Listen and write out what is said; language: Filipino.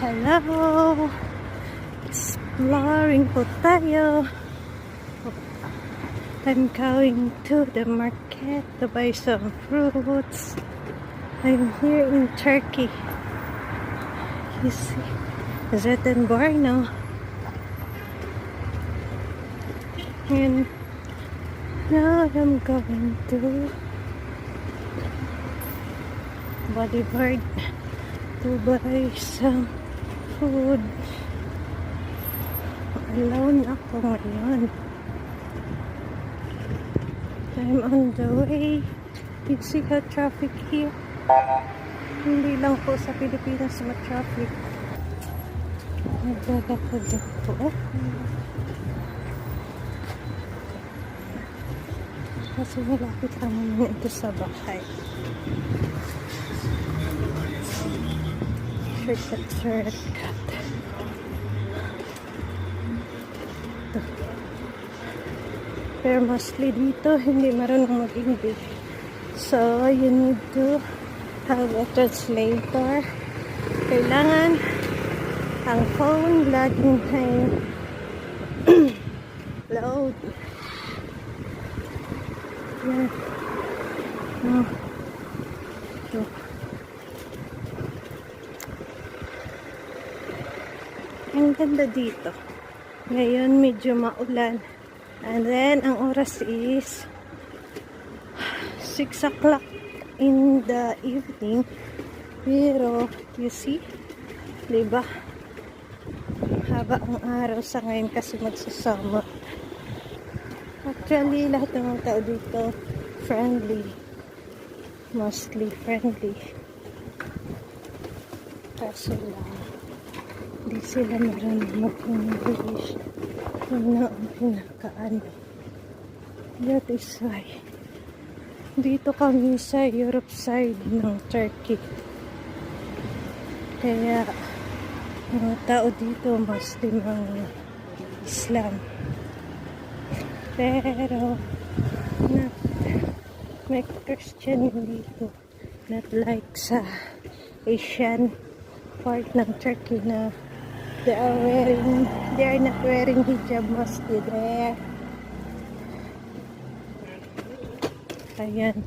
Hello! Exploring po tayo. I'm going to the market to buy some fruits. I'm here in Turkey. You see, Zeytinburnu. And now I'm going to Boulevard to buy some food. Alone ako ngayon. I'm on the way. You see how traffic here? Hindi lang po sa Pilipinas ma-traffic. Naglalakad ako. Kasi malapit lang naman ito sa bahay. Shortcut. Pero mostly dito, hindi marunong mag-English. So, you need to have a translator. Kailangan ang phone laging ay load. Yan. Ito. Ang ganda dito. Ngayon, medyo maulan. And then, ang oras is 6 o'clock in the evening. Pero, you see? Diba? Haba ang araw sa ngayon kasi magsasama. Actually, lahat ng mga tao dito friendly. Mostly friendly. Kaso lang, hindi sila marunong mag-English. Ano ang pinakaano. That is why dito kami sa Europe side ng Turkey. Kaya mga tao dito mostly mga Islam. Pero may Christian dito. Not like sa Asian part ng Turkey na they are not wearing hijab mostly there. Ayan.